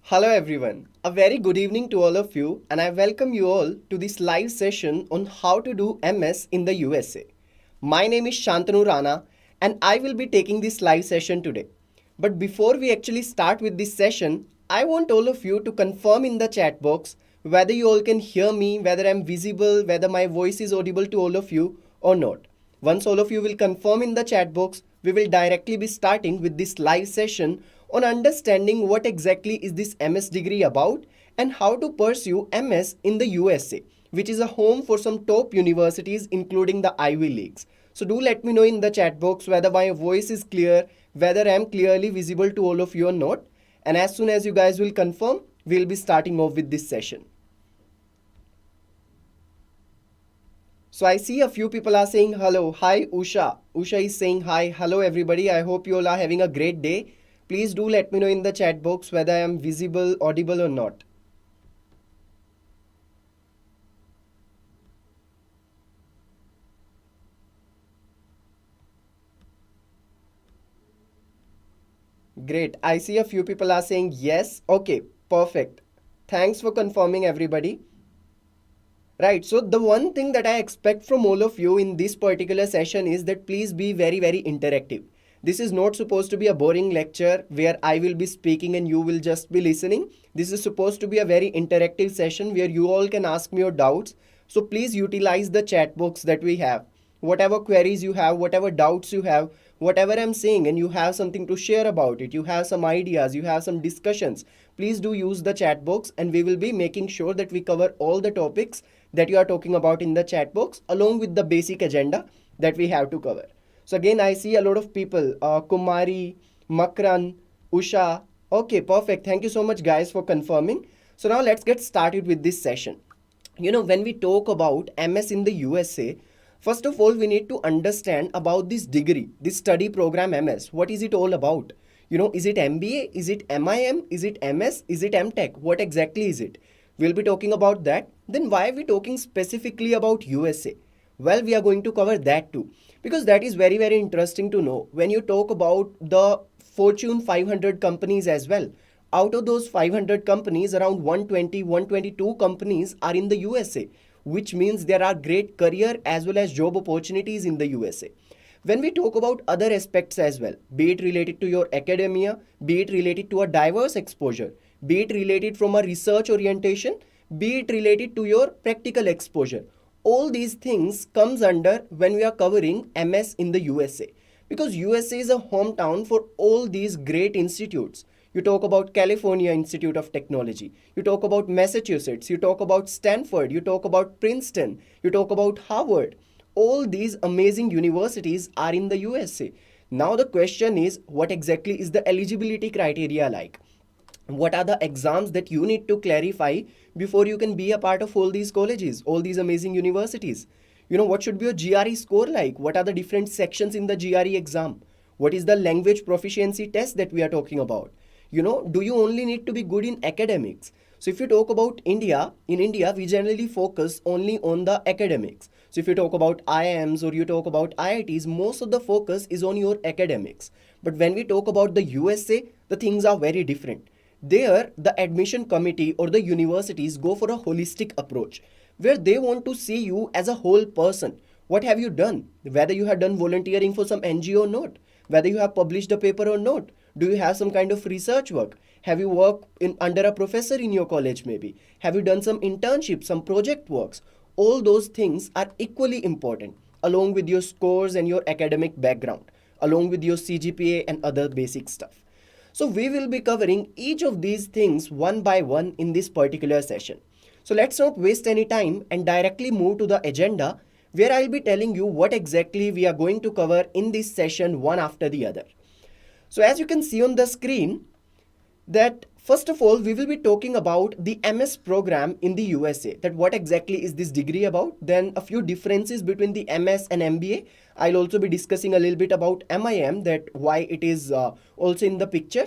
Hello everyone, a very good evening to all of you, and I welcome you all to this live session on how to do MS in the USA. My name is Shantanu Rana and I will be taking this live session today. But before we actually start with this session, I want all of you to confirm in the chat box whether you all can hear me, whether I'm visible, whether my voice is audible to all of you or not. Once all of you will confirm in the chat box, we will directly be starting with this live session on understanding what exactly is this MS degree about and how to pursue MS in the USA, which is a home for some top universities including the Ivy Leagues. So do let me know in the chat box whether my voice is clear, whether I am clearly visible to all of you or not. And as soon as you guys will confirm, we'll be starting off with this session. So I see a few people are saying hello. Hi Usha. Usha is saying hi. Hello everybody. I hope you all are having a great day. Please do let me know in the chat box whether I am visible, audible or not. Great. I see a few people are saying yes. Okay, perfect. Thanks for confirming everybody. Right, so the one thing that I expect from all of you in this particular session is that please be very, very interactive. This is not supposed to be a boring lecture where I will be speaking and you will just be listening. This is supposed to be a very interactive session where you all can ask me your doubts. So please utilize the chat box that we have. Whatever queries you have, whatever doubts you have, whatever I'm saying and you have something to share about it, you have some ideas, you have some discussions, please do use the chat box and we will be making sure that we cover all the topics that you are talking about in the chat box along with the basic agenda that we have to cover. So again, I see a lot of people, Kumari, Makran, Usha. Okay, perfect. Thank you so much guys for confirming. So now let's get started with this session. When we talk about MS in the USA, first of all, we need to understand about this degree, this study program MS. What is it all about? Is it MBA? Is it MIM? Is it MS? Is it MTech? What exactly is it? We'll be talking about that. Then why are we talking specifically about USA? Well, we are going to cover that too, because that is very, very interesting to know. When you talk about the Fortune 500 companies as well, out of those 500 companies, around 120, 122 companies are in the USA, which means there are great career as well as job opportunities in the USA. When we talk about other aspects as well, be it related to your academia, be it related to a diverse exposure, be it related from a research orientation, be it related to your practical exposure, all these things comes under when we are covering MS in the USA, because USA is a hometown for all these great institutes. You talk about California Institute of Technology, you talk about Massachusetts, you talk about Stanford, you talk about Princeton, you talk about Harvard. All these amazing universities are in the USA. Now the question is, what exactly is the eligibility criteria like? What are the exams that you need to clarify before you can be a part of all these colleges, all these amazing universities? What should be your GRE score like? What are the different sections in the GRE exam? What is the language proficiency test that we are talking about? Do you only need to be good in academics? So if you talk about India, in India, we generally focus only on the academics. So if you talk about IIMs or you talk about IITs, most of the focus is on your academics. But when we talk about the USA, the things are very different. There, the admission committee or the universities go for a holistic approach where they want to see you as a whole person. What have you done? Whether you have done volunteering for some NGO or not, whether you have published a paper or not, do you have some kind of research work? Have you worked under a professor in your college maybe? Have you done some internship, some project works? All those things are equally important along with your scores and your academic background, along with your CGPA and other basic stuff. So we will be covering each of these things one by one in this particular session. So let's not waste any time and directly move to the agenda where I'll be telling you what exactly we are going to cover in this session one after the other. So as you can see on the screen, that first of all, we will be talking about the MS program in the USA, that what exactly is this degree about, then a few differences between the MS and MBA. I'll also be discussing a little bit about MIM, that why it is also in the picture.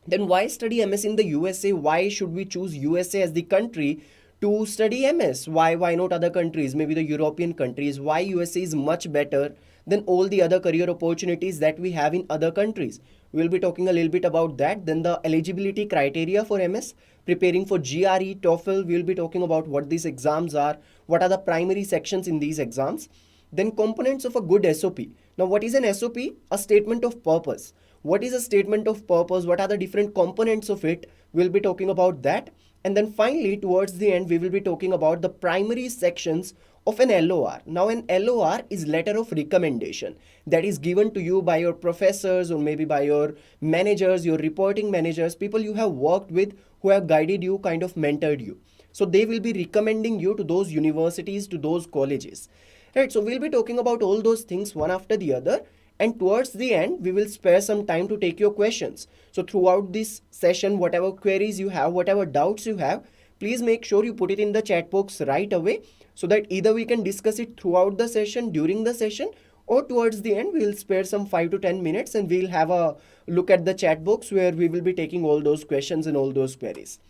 Then why study MS in the USA? Why should we choose USA as the country to study MS? Why not other countries, maybe the European countries? Why USA is much better then all the other career opportunities that we have in other countries. We'll be talking a little bit about that. Then the eligibility criteria for MS, preparing for GRE, TOEFL, we'll be talking about what these exams are, what are the primary sections in these exams. Then components of a good SOP. Now what is an SOP? A statement of purpose. What is a statement of purpose? What are the different components of it? We'll be talking about that. And then finally, towards the end, we will be talking about the primary sections of an LOR. Now an LOR is letter of recommendation that is given to you by your professors or maybe by your managers, your reporting managers, people you have worked with who have guided you, kind of mentored you. So they will be recommending you to those universities, to those colleges. Right, so we'll be talking about all those things one after the other, and towards the end we will spare some time to take your questions. So throughout this session, whatever queries you have, whatever doubts you have, please make sure you put it in the chat box right away, so that either we can discuss it throughout the session, during the session, or towards the end we'll spare some 5 to 10 minutes and we'll have a look at the chat box where we will be taking all those questions and all those queries.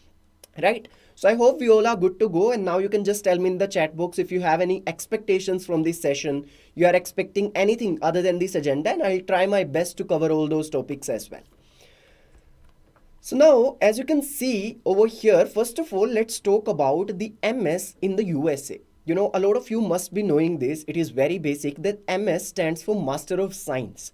Right, so I hope we all are good to go, and now you can just tell me in the chat box if you have any expectations from this session, you are expecting anything other than this agenda, and I'll try my best to cover all those topics as well. So now, as you can see over here, first of all, let's talk about the MS in the USA. You know, a lot of you must be knowing this. It is very basic that MS stands for Master of Science.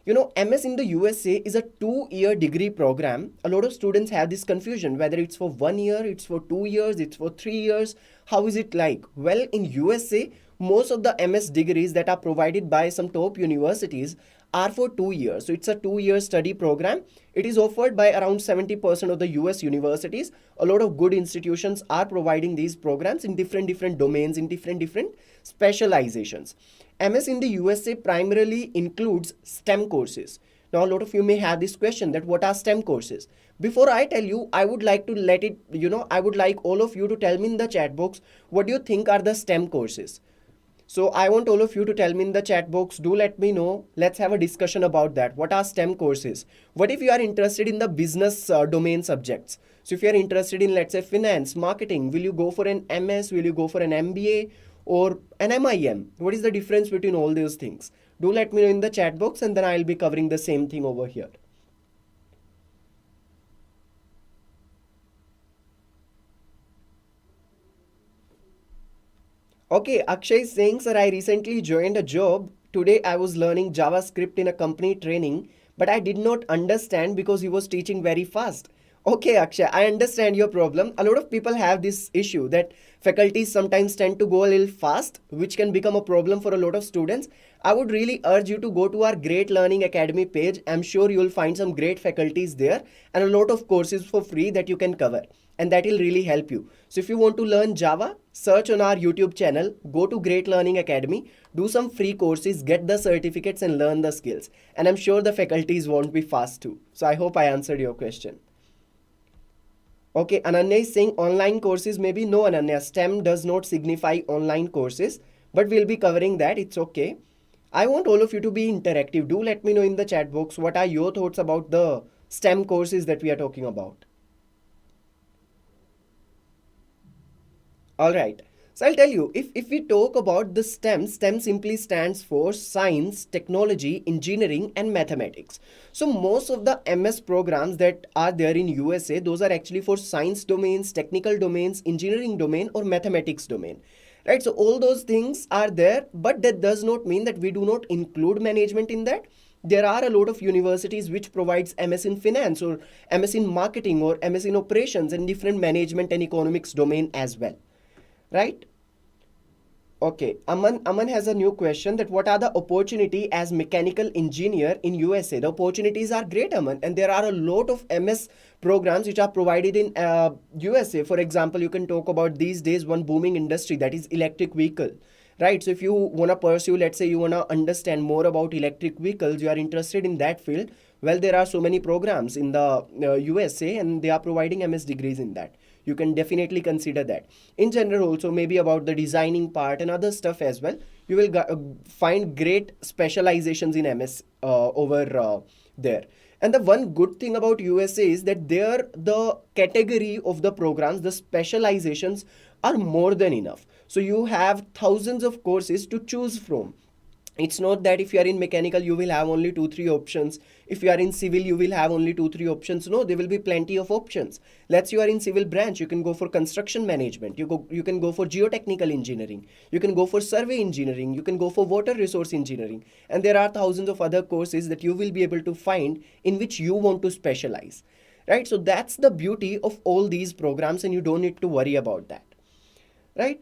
You know, MS in the USA is a 2-year degree program. A lot of students have this confusion, whether it's for 1 year, it's for 2 years, it's for 3 years. How is it like? Well, in USA, most of the MS degrees that are provided by some top universities are for 2 years. So it's a 2-year study program. It is offered by around 70% of the US universities. A lot of good institutions are providing these programs in different domains, in different specializations. MS in the USA primarily includes STEM courses. Now a lot of you may have this question that what are STEM courses? Before I tell you, I would like to I would like all of you to tell me in the chat box, what do you think are the STEM courses? So I want all of you to tell me in the chat box, do let me know. Let's have a discussion about that. What are STEM courses? What if you are interested in the business domain subjects? So if you are interested in, let's say, finance, marketing, will you go for an MS? Will you go for an MBA or an MIM? What is the difference between all those things? Do let me know in the chat box, and then I'll be covering the same thing over here. Okay, Akshay is saying, sir, I recently joined a job. Today I was learning JavaScript in a company training, but I did not understand because he was teaching very fast. Okay, Akshay, I understand your problem. A lot of people have this issue that faculties sometimes tend to go a little fast, which can become a problem for a lot of students. I would really urge you to go to our Great Learning Academy page. I'm sure you'll find some great faculties there and a lot of courses for free that you can cover, and that will really help you. So if you want to learn Java, search on our YouTube channel, go to Great Learning Academy, do some free courses, get the certificates and learn the skills. And I'm sure the faculties won't be fast too. So I hope I answered your question. Okay, Ananya is saying online courses maybe. No, Ananya, STEM does not signify online courses, but we'll be covering that. It's okay. I want all of you to be interactive. Do let me know in the chat box what are your thoughts about the STEM courses that we are talking about. All right. So I'll tell you, if we talk about the STEM simply stands for Science, Technology, Engineering and Mathematics. So most of the MS programs that are there in USA, those are actually for science domains, technical domains, engineering domain or mathematics domain. Right, so all those things are there, but that does not mean that we do not include management in that. There are a lot of universities which provides MS in finance or MS in marketing or MS in operations and different management and economics domain as well. Right? Okay, Aman has a new question that what are the opportunity as mechanical engineer in USA? The opportunities are great, Aman, and there are a lot of MS programs which are provided in USA. For example, you can talk about these days one booming industry, that is electric vehicle. Right, so if you want to pursue, let's say you want to understand more about electric vehicles, you are interested in that field, well, there are so many programs in the USA and they are providing MS degrees in that. You can definitely consider that. In general also, maybe about the designing part and other stuff as well, you will find great specializations in MS over there. And the one good thing about USA is that there the category of the programs, the specializations are more than enough. So you have thousands of courses to choose from. It's not that if you are in mechanical you will have only 2 3 options, if you are in civil you will have only 2 3 options. No, there will be plenty of options. Let's say you are in civil branch, you can go for construction management, you can go for geotechnical engineering, you can go for survey engineering, you can go for water resource engineering, and there are thousands of other courses that you will be able to find in which you want to specialize, right? So that's the beauty of all these programs, and you don't need to worry about that, right?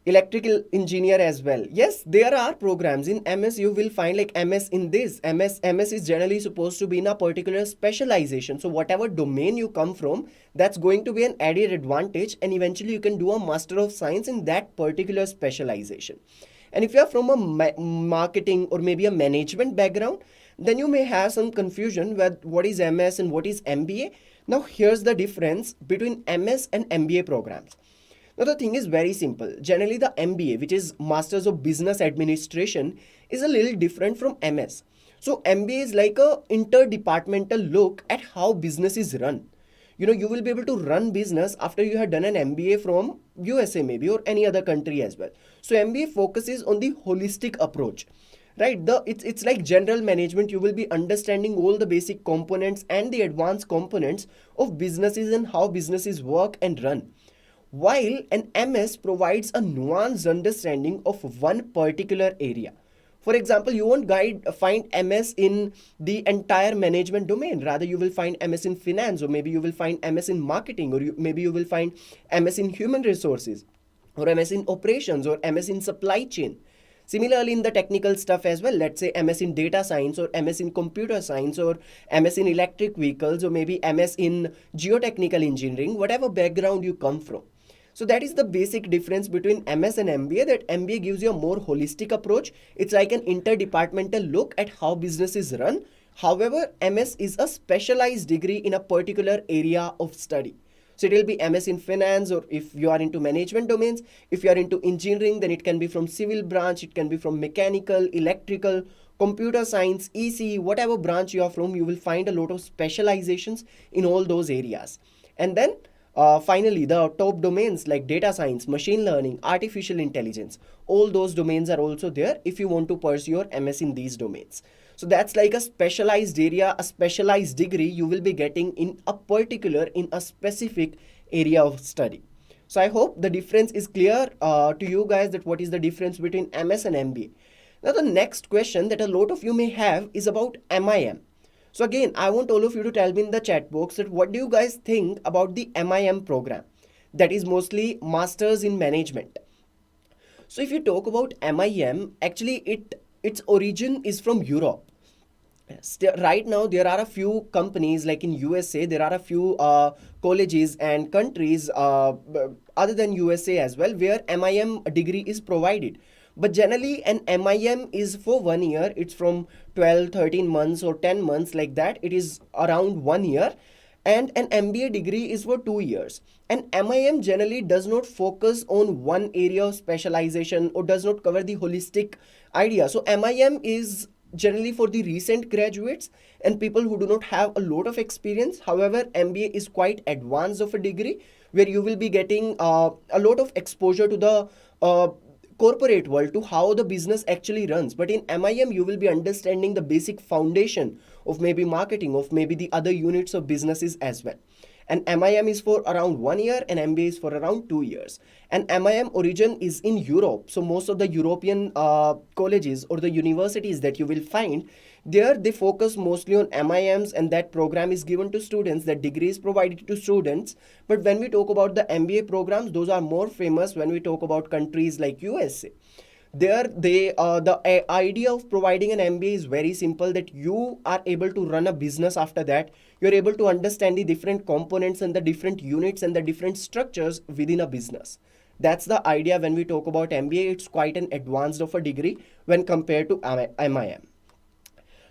Electrical engineer as well, yes, there are programs in MS. You will find like MS in this, MS is generally supposed to be in a particular specialization. So whatever domain you come from, that's going to be an added advantage, and eventually you can do a master of science in that particular specialization. And if you are from a marketing or maybe a management background, then you may have some confusion with what is MS and what is MBA. Now here's the difference between MS and MBA programs. Now, the thing is very simple. Generally, the MBA, which is Masters of Business Administration, is a little different from MS. So, MBA is like a interdepartmental look at how business is run. You will be able to run business after you have done an MBA from USA maybe, or any other country as well. So, MBA focuses on the holistic approach, right? It's like general management. You will be understanding all the basic components and the advanced components of businesses and how businesses work and run, while an MS provides a nuanced understanding of one particular area. For example, you won't find MS in the entire management domain. Rather, you will find MS in finance, or maybe you will find MS in marketing, or maybe you will find MS in human resources, or MS in operations, or MS in supply chain. Similarly, in the technical stuff as well, let's say MS in data science, or MS in computer science, or MS in electric vehicles, or maybe MS in geotechnical engineering, whatever background you come from. So that is the basic difference between MS and MBA, that MBA gives you a more holistic approach. It's like an interdepartmental look at how business is run. However, MS is a specialized degree in a particular area of study. So it will be MS in finance, or if you are into management domains. If you are into engineering, then it can be from civil branch, it can be from mechanical, electrical, computer science, EC, whatever branch you are from, you will find a lot of specializations in all those areas. And then finally, the top domains like data science, machine learning, artificial intelligence, all those domains are also there if you want to pursue your MS in these domains. So that's like a specialized area, a specialized degree you will be getting in a specific area of study. So I hope the difference is clear to you guys, that what is the difference between MS and MBA. Now the next question that a lot of you may have is about MIM. So again, I want all of you to tell me in the chat box that what do you guys think about the MIM program, that is mostly Masters in Management. So if you talk about MIM, actually its origin is from Europe. Right now there are a few companies like in USA, there are a few colleges and countries other than USA as well, where MIM degree is provided. But generally an MIM is for 1 year. It's from 12, 13 months or 10 months like that. It is around 1 year. And an MBA degree is for 2 years. And MIM generally does not focus on one area of specialization or does not cover the holistic idea. So MIM is generally for the recent graduates and people who do not have a lot of experience. However, MBA is quite advanced of a degree where you will be getting a lot of exposure to the corporate world, to how the business actually runs. But in MIM, you will be understanding the basic foundation of maybe marketing, of maybe the other units of businesses as well. And MIM is for around 1 year and MBA is for around 2 years. And MIM origin is in Europe. So most of the European colleges or the universities that you will find there, they focus mostly on MIMs, and that program is given to students, that degree is provided to students. But when we talk about the MBA programs, those are more famous when we talk about countries like USA. There the idea of providing an MBA is very simple, that you are able to run a business after that. You're able to understand the different components and the different units and the different structures within a business. That's the idea when we talk about MBA. It's quite an advanced of a degree when compared to MIM.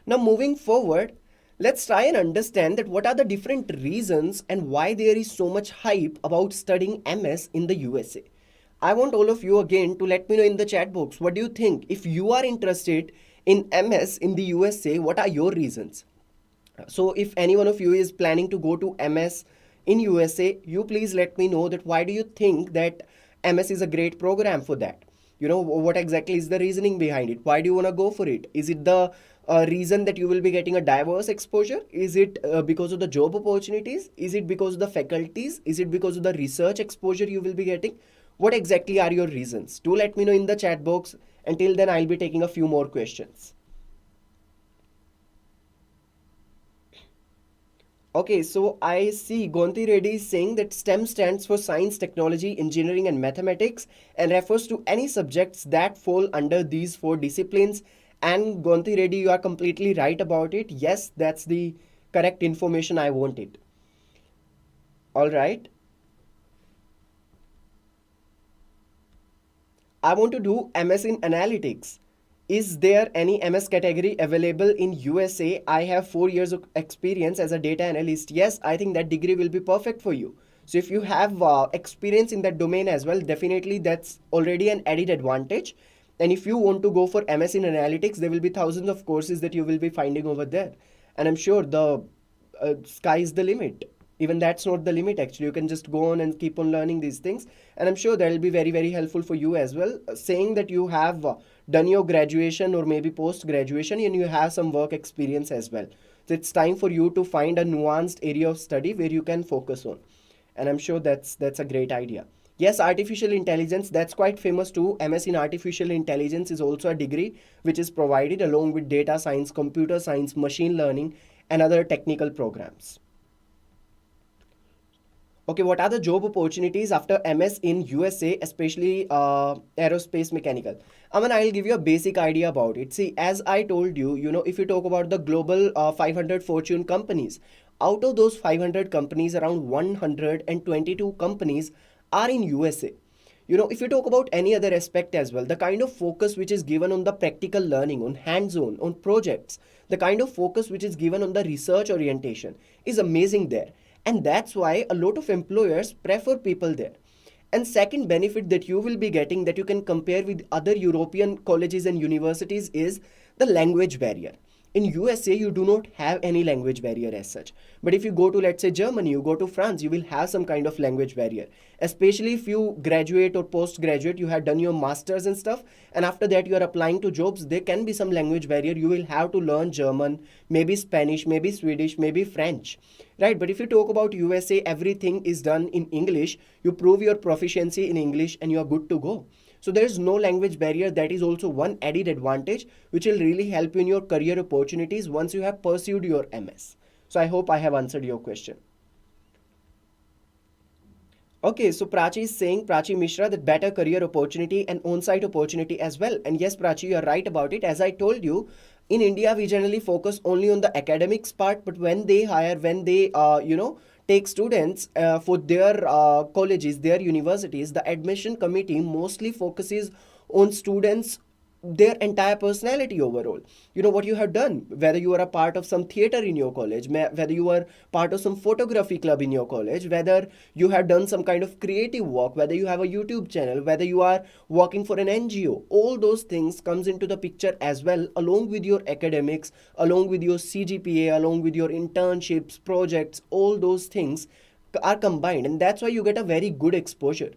Now moving forward, let's try and understand that what are the different reasons and why there is so much hype about studying MS in the USA. I want all of you again to let me know in the chat box, what do you think? If you are interested in MS in the USA, what are your reasons? So if any one of you is planning to go to MS in USA, you please let me know that why do you think that MS is a great program for that. What exactly is the reasoning behind it? Why do you want to go for it? Is it the reason that you will be getting a diverse exposure? Is it because of the job opportunities? Is it because of the faculties? Is it because of the research exposure you will be getting? What exactly are your reasons? Do let me know in the chat box. Until then, I'll be taking a few more questions. Okay, so I see Gonti Reddy is saying that STEM stands for Science, Technology, Engineering and Mathematics and refers to any subjects that fall under these four disciplines. And Gonti Reddy, you are completely right about it. Yes, that's the correct information I wanted. All right. I want to do MS in Analytics. Is there any MS category available in USA? I have 4 years of experience as a data analyst. Yes, I think that degree will be perfect for you. So if you have experience in that domain as well, definitely that's already an added advantage. And if you want to go for MS in Analytics, there will be thousands of courses that you will be finding over there. And I'm sure the sky is the limit. Even that's not the limit, actually. You can just go on and keep on learning these things, and I'm sure that will be very, very helpful for you as well. Saying that you have done your graduation or maybe post graduation and you have some work experience as well, so it's time for you to find a nuanced area of study where you can focus on, and I'm sure that's a great idea. Yes, artificial intelligence, that's quite famous too. MS in artificial intelligence is also a degree which is provided along with data science, computer science, machine learning and other technical programs. Okay, what are the job opportunities after MS in USA, especially aerospace mechanical? Aman, I'll give you a basic idea about it. See, as I told you, if you talk about the global 500 Fortune companies, out of those 500 companies, around 122 companies are in USA. If you talk about any other aspect as well, the kind of focus which is given on the practical learning, on hands-on, on projects, the kind of focus which is given on the research orientation is amazing there. And that's why a lot of employers prefer people there. And second benefit that you will be getting that you can compare with other European colleges and universities is the language barrier. In USA, you do not have any language barrier as such. But if you go to, let's say, Germany, you go to France, you will have some kind of language barrier. Especially if you graduate or postgraduate, you have done your masters and stuff, and after that you are applying to jobs, there can be some language barrier. You will have to learn German, maybe Spanish, maybe Swedish, maybe French. Right? But if you talk about USA, everything is done in English. You prove your proficiency in English and you are good to go. So there is no language barrier. That is also one added advantage which will really help you in your career opportunities once you have pursued your MS. So I hope I have answered your question. Okay, so Prachi is saying, Prachi Mishra, that better career opportunity and on-site opportunity as well. And yes, Prachi, you are right about it. As I told you, in India, we generally focus only on the academics part, but when they hire, when they, take students for their colleges, their universities, the admission committee mostly focuses on students, their entire personality overall. What you have done, whether you are a part of some theater in your college, whether you are part of some photography club in your college, whether you have done some kind of creative work, whether you have a YouTube channel, whether you are working for an NGO, all those things comes into the picture as well, along with your academics, along with your CGPA, along with your internships, projects. All those things are combined, and that's why you get a very good exposure.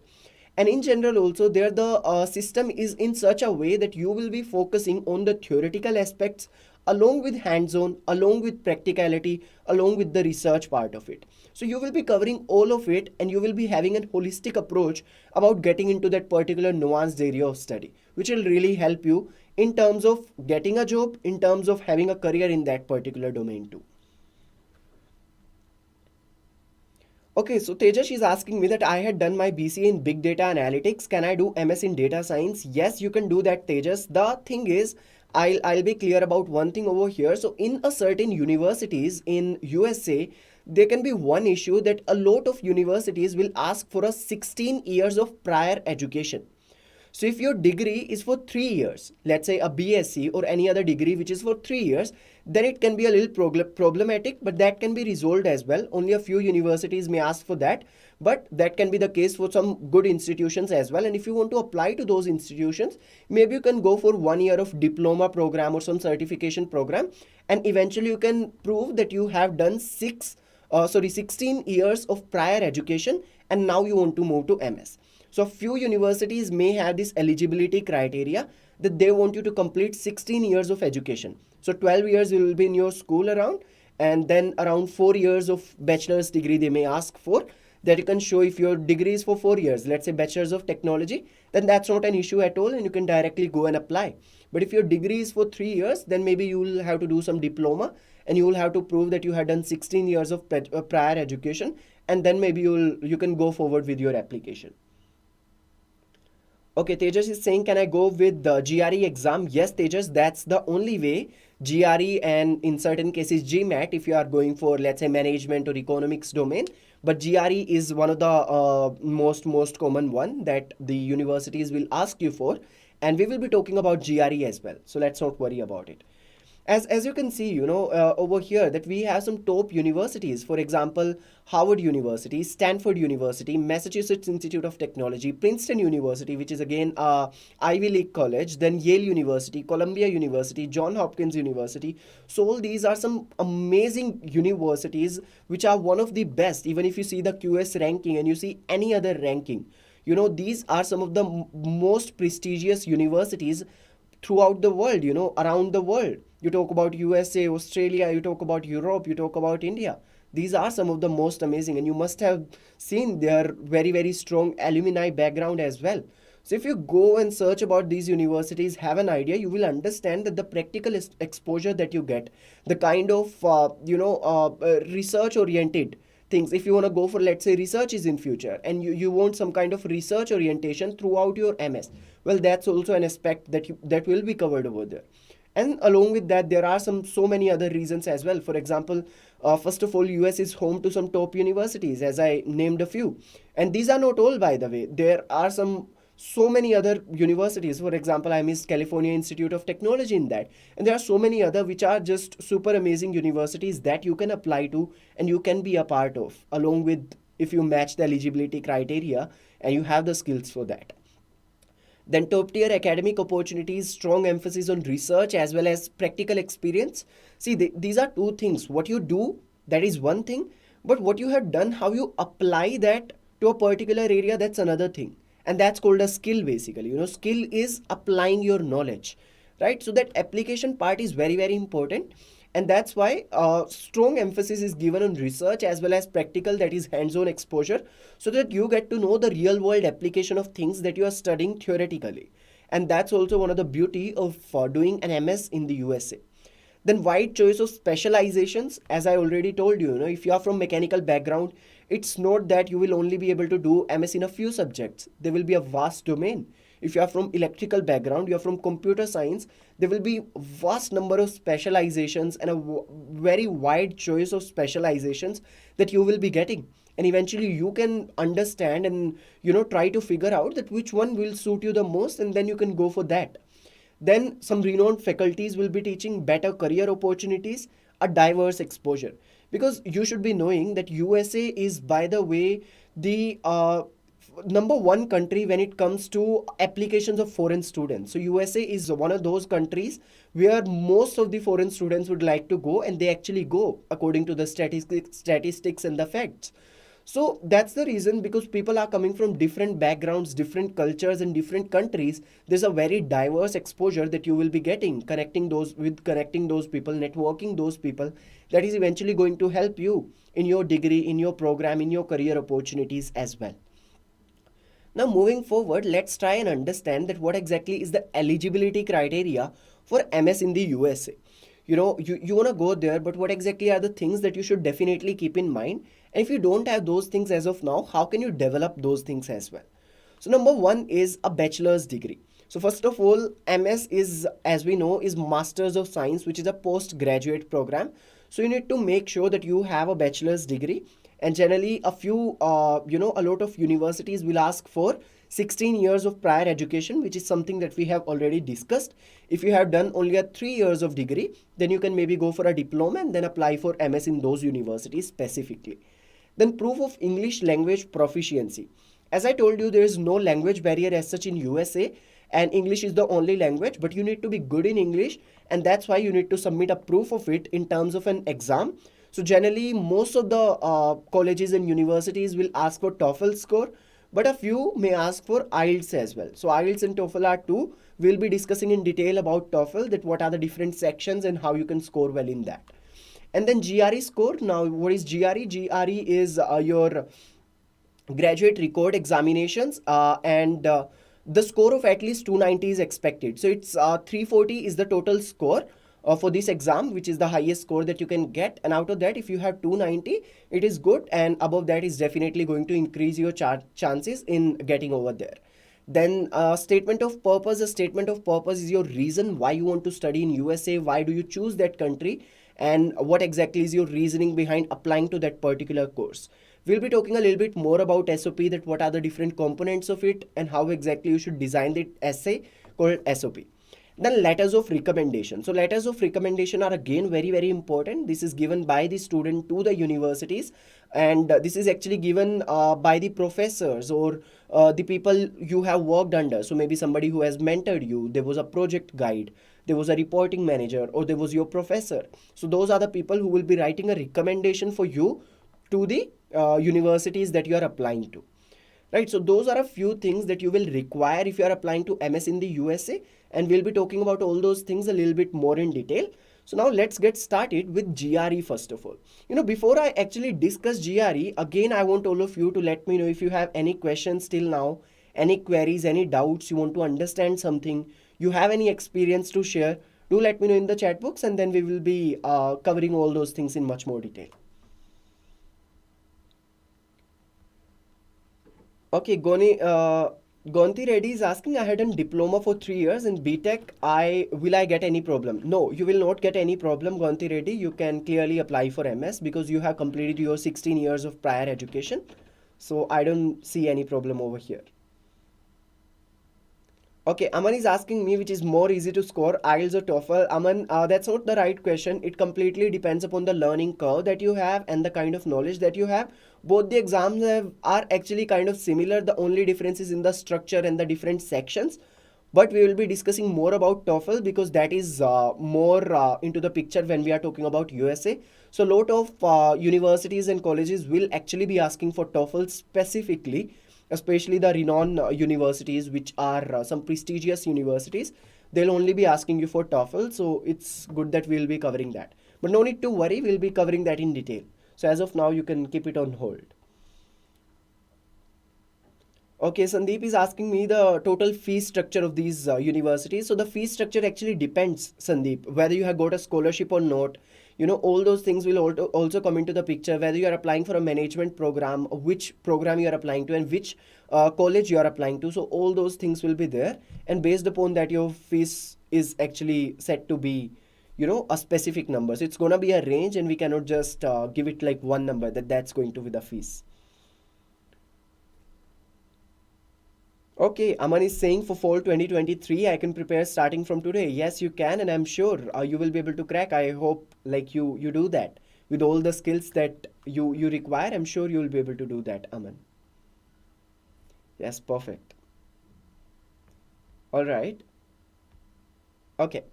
And in general also, there the system is in such a way that you will be focusing on the theoretical aspects along with hands-on, along with practicality, along with the research part of it. So you will be covering all of it, and you will be having a holistic approach about getting into that particular nuanced area of study, which will really help you in terms of getting a job, in terms of having a career in that particular domain too. Okay, so Tejas is asking me that I had done my BCA in Big Data Analytics. Can I do MS in Data Science? Yes, you can do that, Tejas. The thing is, I'll be clear about one thing over here. So in a certain universities in USA, there can be one issue that a lot of universities will ask for a 16 years of prior education. So if your degree is for 3 years, let's say a BSc or any other degree which is for 3 years, then it can be a little problematic, but that can be resolved as well. Only a few universities may ask for that, but that can be the case for some good institutions as well. And if you want to apply to those institutions, maybe you can go for 1 year of diploma program or some certification program, and eventually you can prove that you have done 16 years of prior education, and now you want to move to MS. So few universities may have this eligibility criteria that they want you to complete 16 years of education. So 12 years you will be in your school around, and then around 4 years of bachelor's degree they may ask for, that you can show. If your degree is for 4 years, let's say bachelor's of technology, then that's not an issue at all and you can directly go and apply. But if your degree is for 3 years, then maybe you will have to do some diploma and you will have to prove that you had done 16 years of prior education, and then maybe you can go forward with your application. Okay, Tejas is saying, can I go with the GRE exam? Yes, Tejas, that's the only way. GRE and in certain cases GMAT if you are going for, let's say, management or economics domain. But GRE is one of the most common one that the universities will ask you for. And we will be talking about GRE as well. So let's not worry about it. As you can see, over here that we have some top universities. For example, Harvard University, Stanford University, Massachusetts Institute of Technology, Princeton University, which is again Ivy League college, then Yale University, Columbia University, Johns Hopkins University. So all these are some amazing universities which are one of the best. Even if you see the QS ranking and you see any other ranking, these are some of the most prestigious universities throughout the world, around the world. You talk about USA, Australia, you talk about Europe, you talk about India. These are some of the most amazing, and you must have seen their very, very strong alumni background as well. So if you go and search about these universities, have an idea, you will understand that the practical exposure that you get, the kind of, research oriented things. If you want to go for, let's say, research is in future and you want some kind of research orientation throughout your MS, well, that's also an aspect that will be covered over there. And along with that, there are so many other reasons as well. For example, first of all, US is home to some top universities, as I named a few. And these are not all, by the way. There are so many other universities. For example, I missed California Institute of Technology in that. And there are so many other which are just super amazing universities that you can apply to and you can be a part of, along with if you match the eligibility criteria and you have the skills for that. Then top tier academic opportunities, strong emphasis on research as well as practical experience. See, these are two things. What you do, that is one thing, but what you have done, how you apply that to a particular area, that's another thing. And that's called a skill basically. Skill is applying your knowledge, right? So that application part is very, very important. And that's why strong emphasis is given on research as well as practical, that is hands-on exposure, so that you get to know the real world application of things that you are studying theoretically. And that's also one of the beauty of doing an MS in the USA. Then wide choice of specializations, as I already told you, if you are from mechanical background, it's not that you will only be able to do MS in a few subjects. There will be a vast domain. If you are from electrical background, you are from computer science, there will be vast number of specializations and a very wide choice of specializations that you will be getting. And eventually you can understand and, try to figure out that which one will suit you the most, and then you can go for that. Then some renowned faculties will be teaching better career opportunities, a diverse exposure. Because you should be knowing that USA is, by the way, the number one country when it comes to applications of foreign students. So USA is one of those countries where most of the foreign students would like to go, and they actually go according to the statistics and the facts. So that's the reason, because people are coming from different backgrounds, different cultures and different countries. There's a very diverse exposure that you will be getting, connecting those people, networking those people. That is eventually going to help you in your degree, in your program, in your career opportunities as well. Now moving forward, let's try and understand that what exactly is the eligibility criteria for MS in the USA. You want to go there, but what exactly are the things that you should definitely keep in mind? And if you don't have those things as of now, how can you develop those things as well? So number one is a bachelor's degree. So first of all, MS is, as we know, is Masters of Science, which is a postgraduate program. So you need to make sure that you have a bachelor's degree. And generally a lot of universities will ask for 16 years of prior education, which is something that we have already discussed. If you have done only a 3 years of degree, then you can maybe go for a diploma and then apply for MS in those universities specifically. Then proof of English language proficiency. As I told you, there is no language barrier as such in USA, and English is the only language, but you need to be good in English, and that's why you need to submit a proof of it in terms of an exam. So generally most of the colleges and universities will ask for TOEFL score, but a few may ask for IELTS as well. So IELTS and TOEFL are two. We'll be discussing in detail about TOEFL, that what are the different sections and how you can score well in that. And then GRE score. Now, what is GRE? GRE is your graduate record examinations, and the score of at least 290 is expected. So it's 340 is the total score for this exam, which is the highest score that you can get. And out of that, if you have 290, it is good, and above that is definitely going to increase your chances in getting over there. Then statement of purpose. A statement of purpose is your reason why you want to study in USA, why do you choose that country, and what exactly is your reasoning behind applying to that particular course. We'll be talking a little bit more about SOP, that what are the different components of it and how exactly you should design the essay called SOP. Then letters of recommendation. So letters of recommendation are again very, very important. This is given by the student to the universities, and this is actually given by the professors or the people you have worked under. So maybe somebody who has mentored you, there was a project guide, there was a reporting manager, or there was your professor. So those are the people who will be writing a recommendation for you to the universities that you are applying to. Right, so those are a few things that you will require if you are applying to MS in the USA, and we'll be talking about all those things a little bit more in detail. So now let's get started with GRE first of all. Before I actually discuss GRE, again I want all of you to let me know if you have any questions till now, any queries, any doubts, you want to understand something, you have any experience to share. Do let me know in the chat box, and then we will be covering all those things in much more detail. Okay, Gonti Reddy is asking, I had a diploma for 3 years in BTech. Will I get any problem? No, you will not get any problem, Gonti Reddy. You can clearly apply for MS because you have completed your 16 years of prior education. So I don't see any problem over here. Okay, Aman is asking me which is more easy to score, IELTS or TOEFL. Aman, that's not the right question. It completely depends upon the learning curve that you have and the kind of knowledge that you have. Both the exams are actually kind of similar. The only difference is in the structure and the different sections. But we will be discussing more about TOEFL because that is more into the picture when we are talking about USA. So a lot of universities and colleges will actually be asking for TOEFL specifically, especially the renowned universities, which are some prestigious universities. They'll only be asking you for TOEFL, so it's good that we'll be covering that. But no need to worry, we'll be covering that in detail. So as of now, you can keep it on hold. Okay, Sandeep is asking me the total fee structure of these universities. So the fee structure actually depends, Sandeep, whether you have got a scholarship or not. All those things will also come into the picture, whether you are applying for a management program, which program you are applying to, and which college you are applying to. So all those things will be there, and based upon that, your fees is actually set to be a specific number. So it's going to be a range, and we cannot just give it like one number that's going to be the fees. Okay, Aman is saying for fall 2023, I can prepare starting from today. Yes, you can, and I'm sure you will be able to crack. I hope like you do that with all the skills that you require. I'm sure you will be able to do that, Aman. Yes, perfect. All right. Okay.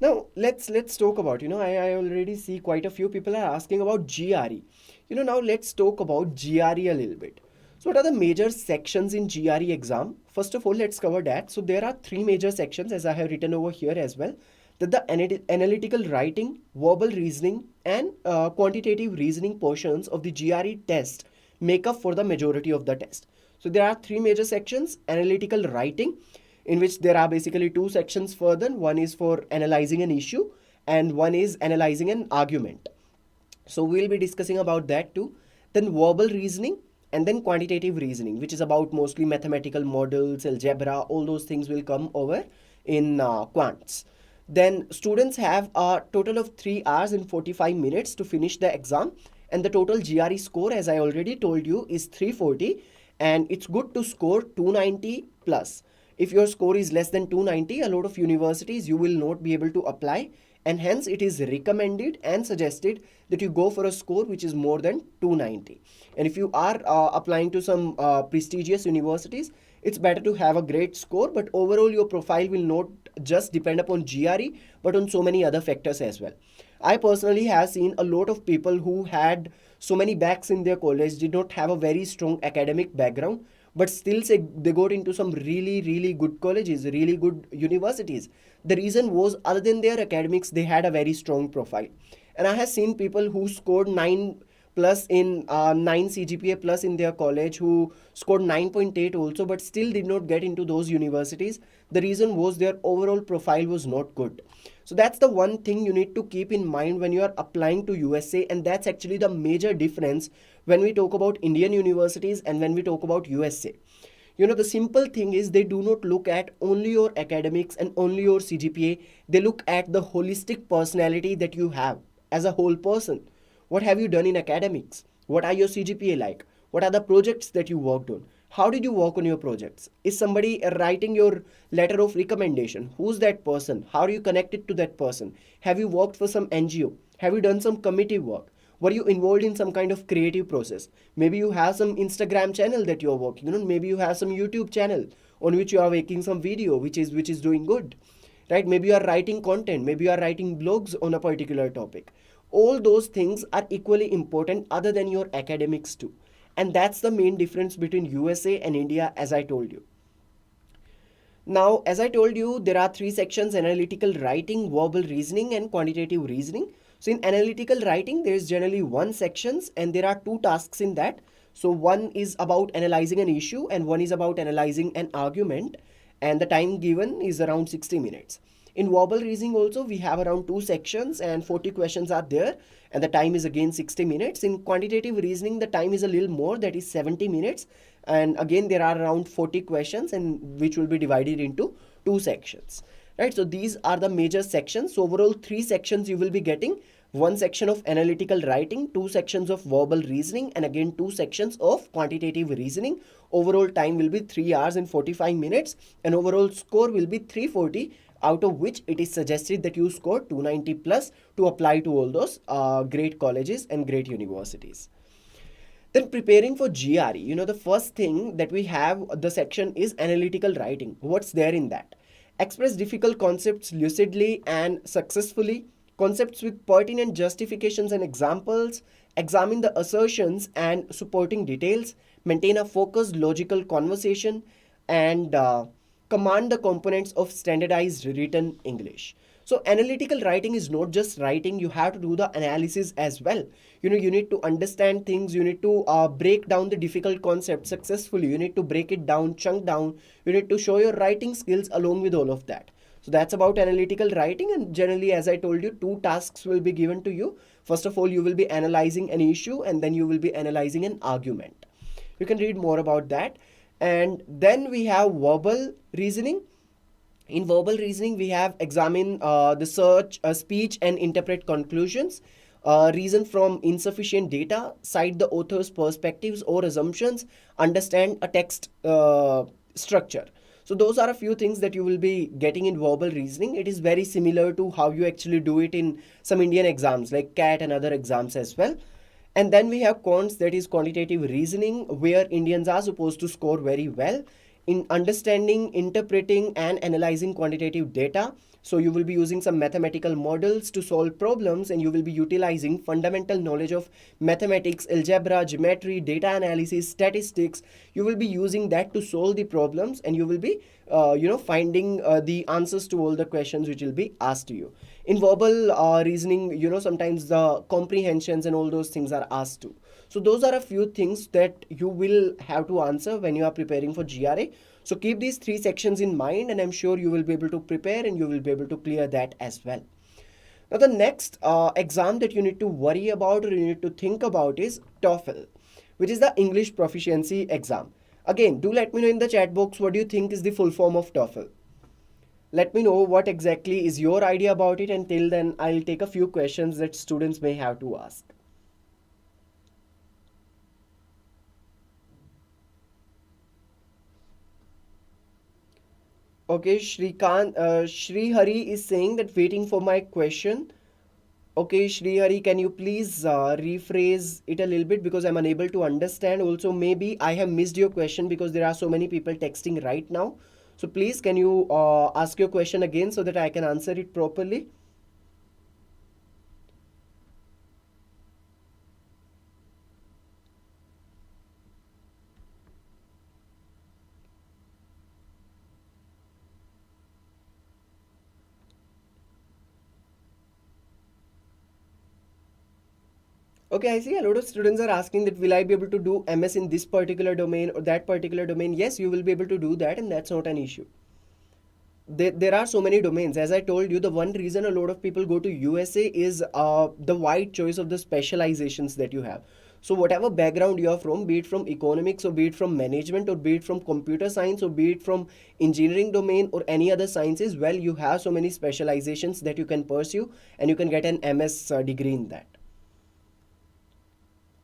Now let's talk about, I already see quite a few people are asking about GRE. Now let's talk about GRE a little bit. So what are the major sections in GRE exam? First of all, let's cover that. So there are 3 major sections, as I have written over here as well. That the analytical writing, verbal reasoning, and quantitative reasoning portions of the GRE test make up for the majority of the test. So there are 3 major sections. Analytical writing, in which there are basically 2 sections further. One is for analyzing an issue, and one is analyzing an argument. So we'll be discussing about that too. Then verbal reasoning, and then quantitative reasoning, which is about mostly mathematical models, algebra, all those things will come over in quants. Then students have a total of 3 hours and 45 minutes to finish the exam, and the total GRE score, as I already told you, is 340, and it's good to score 290 plus. If your score is less than 290, a lot of universities you will not be able to apply, and hence it is recommended and suggested that you go for a score which is more than 290. And if you are applying to some prestigious universities, it's better to have a great score, but overall your profile will not just depend upon GRE but on so many other factors as well. I personally have seen a lot of people who had so many backs in their college, did not have a very strong academic background, but still say they got into some really good colleges, really good universities. The reason was, other than their academics, they had a very strong profile. And I have seen people who scored 9 plus in 9 CGPA plus in their college, who scored 9.8 also, but still did not get into those universities. The reason was their overall profile was not good. So that's the one thing you need to keep in mind when you are applying to USA, and that's actually the major difference when we talk about Indian universities and when we talk about USA. The simple thing is, they do not look at only your academics and only your CGPA. They look at the holistic personality that you have as a whole person. What have you done in academics? What are your CGPA like? What are the projects that you worked on? How did you work on your projects? Is somebody writing your letter of recommendation? Who's that person? How are you connected to that person? Have you worked for some NGO? Have you done some committee work? Were you involved in some kind of creative process? Maybe you have some Instagram channel that you are working on. Maybe you have some YouTube channel on which you are making some video which is doing good, right? Maybe you are writing content, maybe you are writing blogs on a particular topic. All those things are equally important other than your academics too. And that's the main difference between USA and India, as I told you. Now, as I told you, there are three sections: analytical writing, verbal reasoning, and quantitative reasoning. So in analytical writing, there is generally one sections and there are two tasks in that. So one is about analyzing an issue and one is about analyzing an argument, and the time given is around 60 minutes. In verbal reasoning also, we have around two sections and 40 questions are there, and the time is again 60 minutes. In quantitative reasoning, the time is a little more, that is 70 minutes, and again there are around 40 questions, and which will be divided into two sections, right? So these are the major sections. So overall, three sections you will be getting: one section of analytical writing, two sections of verbal reasoning, and again two sections of quantitative reasoning. Overall time will be 3 hours and 45 minutes, and overall score will be 340, out of which it is suggested that you score 290 plus to apply to all those great colleges and great universities. Then preparing for GRE, the first thing that we have, the section is analytical writing. What's there in that? Express difficult concepts lucidly and successfully, concepts with pertinent justifications and examples, examine the assertions and supporting details, maintain a focused logical conversation, and command the components of standardized written English. So analytical writing is not just writing, you have to do the analysis as well. You need to understand things, you need to break down the difficult concepts successfully, you need to break it down, chunk down, you need to show your writing skills along with all of that. So that's about analytical writing, and generally, as I told you, two tasks will be given to you. First of all, you will be analyzing an issue and then you will be analyzing an argument. You can read more about that. And then we have verbal reasoning. In verbal reasoning, we have examine the search, speech and interpret conclusions, reason from insufficient data, cite the author's perspectives or assumptions, understand a text structure. So those are a few things that you will be getting in verbal reasoning. It is very similar to how you actually do it in some Indian exams like CAT and other exams as well. And then we have quants, that is quantitative reasoning, where Indians are supposed to score very well in understanding, interpreting, and analyzing quantitative data. So you will be using some mathematical models to solve problems, and you will be utilizing fundamental knowledge of mathematics, algebra, geometry, data analysis, statistics. You will be using that to solve the problems, and you will be finding the answers to all the questions which will be asked to you. In verbal reasoning, sometimes the comprehensions and all those things are asked too. So those are a few things that you will have to answer when you are preparing for GRA. So keep these three sections in mind, and I'm sure you will be able to prepare and you will be able to clear that as well. Now the next exam that you need to worry about or you need to think about is TOEFL, which is the English Proficiency exam. Again, do let me know in the chat box what do you think is the full form of TOEFL. Let me know what exactly is your idea about it, and till then I'll take a few questions that students may have to ask. Okay, Shri Hari is saying that waiting for my question. Okay, Shri Hari, can you please rephrase it a little bit because I'm unable to understand. Also, maybe I have missed your question because there are so many people texting right now. So please, can you ask your question again so that I can answer it properly? Okay, I see a lot of students are asking that will I be able to do MS in this particular domain or that particular domain? Yes, you will be able to do that, and that's not an issue. There are so many domains. As I told you, the one reason a lot of people go to USA is the wide choice of the specializations that you have. So whatever background you are from, be it from economics or be it from management or be it from computer science or be it from engineering domain or any other sciences, well, you have so many specializations that you can pursue and you can get an MS degree in that.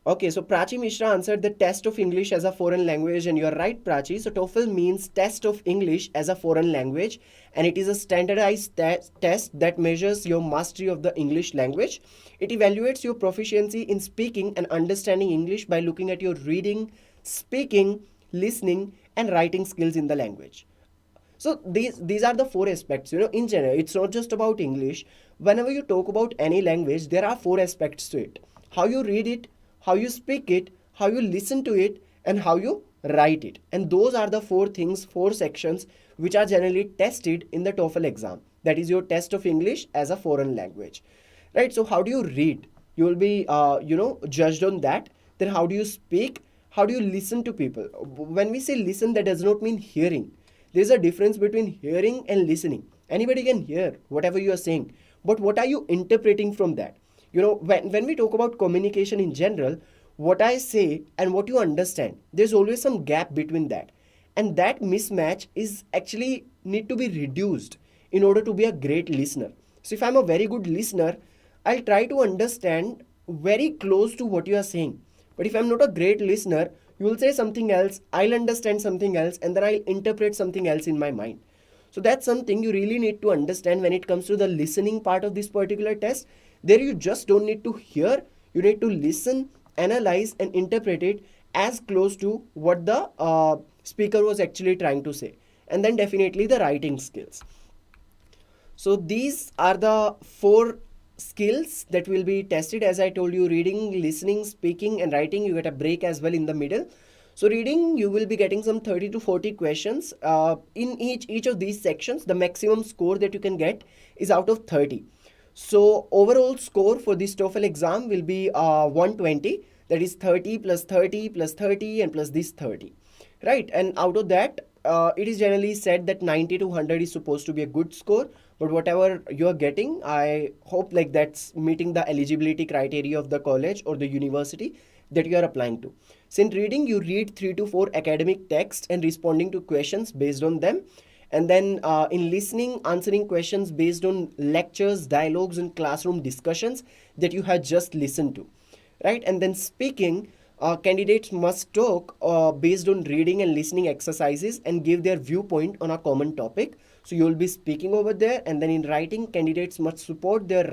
Okay, so Prachi Mishra answered the test of English as a foreign language, and you're right, Prachi. So TOEFL means test of English as a foreign language, and it is a standardized test that measures your mastery of the English language. It evaluates your proficiency in speaking and understanding English by looking at your reading, speaking, listening, and writing skills in the language. So these are the four aspects. In general, it's not just about English. Whenever you talk about any language, there are four aspects to it: how you read it, how you speak it, how you listen to it, and how you write it. And those are the four things, four sections which are generally tested in the TOEFL exam. That is your test of English as a foreign language, right? So how do you read? You will be judged on that. Then how do you speak? How do you listen to people? When we say listen, that does not mean hearing. There's a difference between hearing and listening. Anybody can hear whatever you are saying, but what are you interpreting from that? When we talk about communication in general, what I say and what you understand, there's always some gap between that, and that mismatch is actually need to be reduced in order to be a great listener. So if I'm a very good listener, I'll try to understand very close to what you are saying. But if I'm not a great listener, you will say something else, I'll understand something else, and then I'll interpret something else in my mind. So that's something you really need to understand when it comes to the listening part of this particular test. There you just don't need to hear, you need to listen, analyze, and interpret it as close to what the speaker was actually trying to say. And then definitely the writing skills. So these are the four skills that will be tested. As I told you, reading, listening, speaking, and writing. You get a break as well in the middle. So reading, you will be getting some 30 to 40 questions. In each of these sections, the maximum score that you can get is out of 30. So overall score for this TOEFL exam will be 120. That is 30 plus 30 plus 30 and plus this 30. Right? And out of that, it is generally said that 90 to 100 is supposed to be a good score. But whatever you're getting, I hope like that's meeting the eligibility criteria of the college or the university that you are applying to. So in reading, you read 3 to 4 academic texts and responding to questions based on them. And then in listening, answering questions based on lectures, dialogues, and classroom discussions that you have just listened to, right? And then speaking, candidates must talk based on reading and listening exercises and give their viewpoint on a common topic. So you will be speaking over there. And then in writing, candidates must support their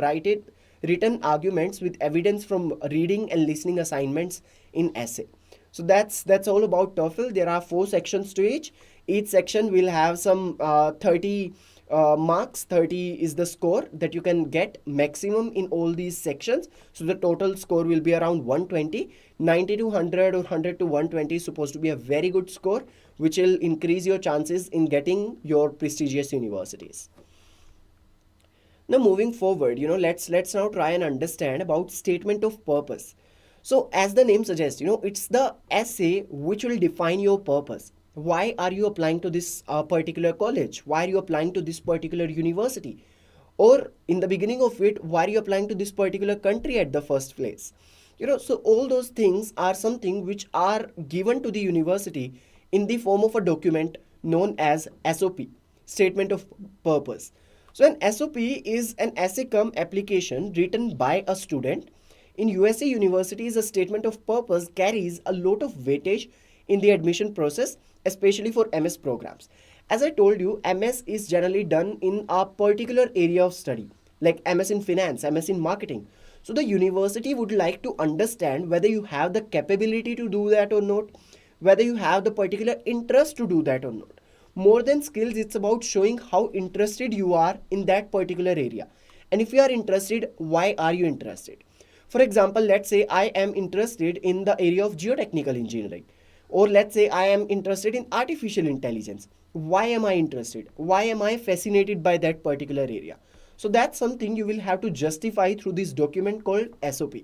written arguments with evidence from reading and listening assignments in essay. So that's all about TOEFL. There are 4 sections to each. Each section will have some 30 marks. 30 is the score that you can get maximum in all these sections. So the total score will be around 120. 90 to 100 or 100 to 120 is supposed to be a very good score, which will increase your chances in getting your prestigious universities. Now moving forward, let's now try and understand about statement of purpose. So as the name suggests, it's the essay which will define your purpose. Why are you applying to this particular college? Why are you applying to this particular university? Or in the beginning of it, why are you applying to this particular country at the first place? So all those things are something which are given to the university in the form of a document known as SOP, Statement of Purpose. So an SOP is an essay cum application written by a student. In USA universities, a statement of purpose carries a lot of weightage in the admission process, especially for MS programs. As I told you, MS is generally done in a particular area of study, like MS in finance, MS in marketing. So the university would like to understand whether you have the capability to do that or not, whether you have the particular interest to do that or not. More than skills, it's about showing how interested you are in that particular area. And if you are interested, why are you interested? For example, let's say I am interested in the area of geotechnical engineering. Or let's say I am interested in artificial intelligence. Why am I interested? Why am I fascinated by that particular area? So that's something you will have to justify through this document called SOP.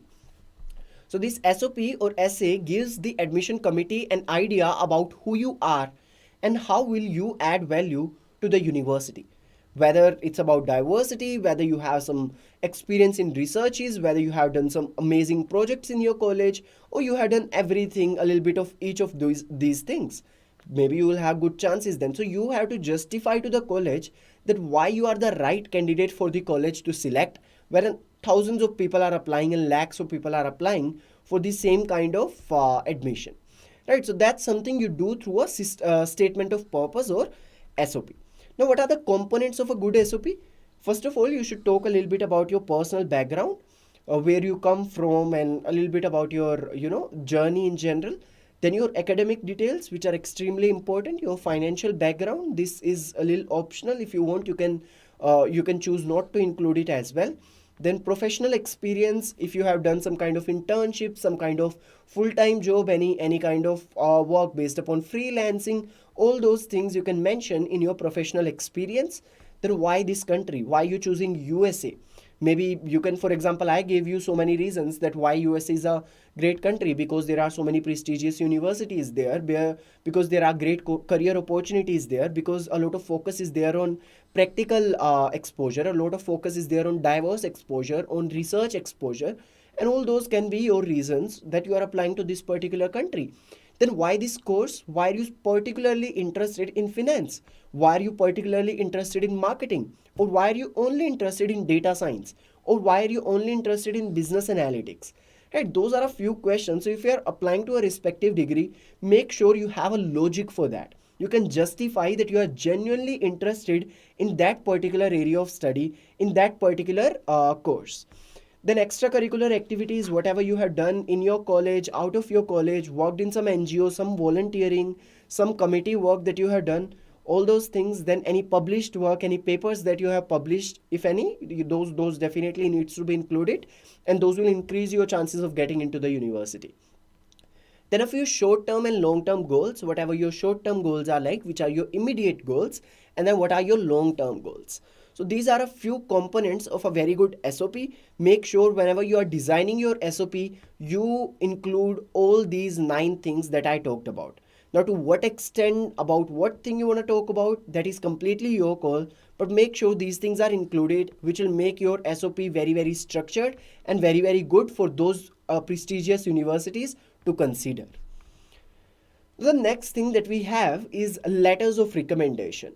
So this SOP or SA gives the admission committee an idea about who you are and how will you add value to the university. Whether it's about diversity, whether you have some experience in researches, whether you have done some amazing projects in your college, or you have done everything, a little bit of each of these things. Maybe you will have good chances then. So you have to justify to the college that why you are the right candidate for the college to select, wherein thousands of people are applying and lakhs of people are applying for the same kind of admission, right? So that's something you do through a statement of purpose or SOP. Now, what are the components of a good SOP? First of all, you should talk a little bit about your personal background, where you come from, and a little bit about your journey in general. Then your academic details, which are extremely important. Your financial background, this is a little optional. If you want, you can choose not to include it as well. Then professional experience, if you have done some kind of internship, some kind of full-time job, any kind of work based upon freelancing, all those things you can mention in your professional experience. Then why this country, why you choosing USA? Maybe you can, for example, I gave you so many reasons that why USA is a great country, because there are so many prestigious universities there, because there are great career opportunities there, because a lot of focus is there on practical exposure, a lot of focus is there on diverse exposure, on research exposure, and all those can be your reasons that you are applying to this particular country. Then why this course? Why are you particularly interested in finance? Why are you particularly interested in marketing? Or why are you only interested in data science? Or why are you only interested in business analytics? Right, those are a few questions. So if you are applying to a respective degree, make sure you have a logic for that. You can justify that you are genuinely interested in that particular area of study, in that particular course. Then extracurricular activities, whatever you have done in your college, out of your college, worked in some NGO, some volunteering, some committee work that you have done, all those things. Then any published work, any papers that you have published, if any, those definitely needs to be included, and those will increase your chances of getting into the university. Then a few short-term and long-term goals, whatever your short-term goals are like, which are your immediate goals, and then what are your long-term goals. So these are a few components of a very good SOP. Make sure whenever you are designing your SOP, you include all these 9 things that I talked about. Now, to what extent, about what thing you want to talk about, that is completely your call. But make sure these things are included, which will make your SOP very, very structured and very, very good for those prestigious universities to consider. The next thing that we have is letters of recommendation.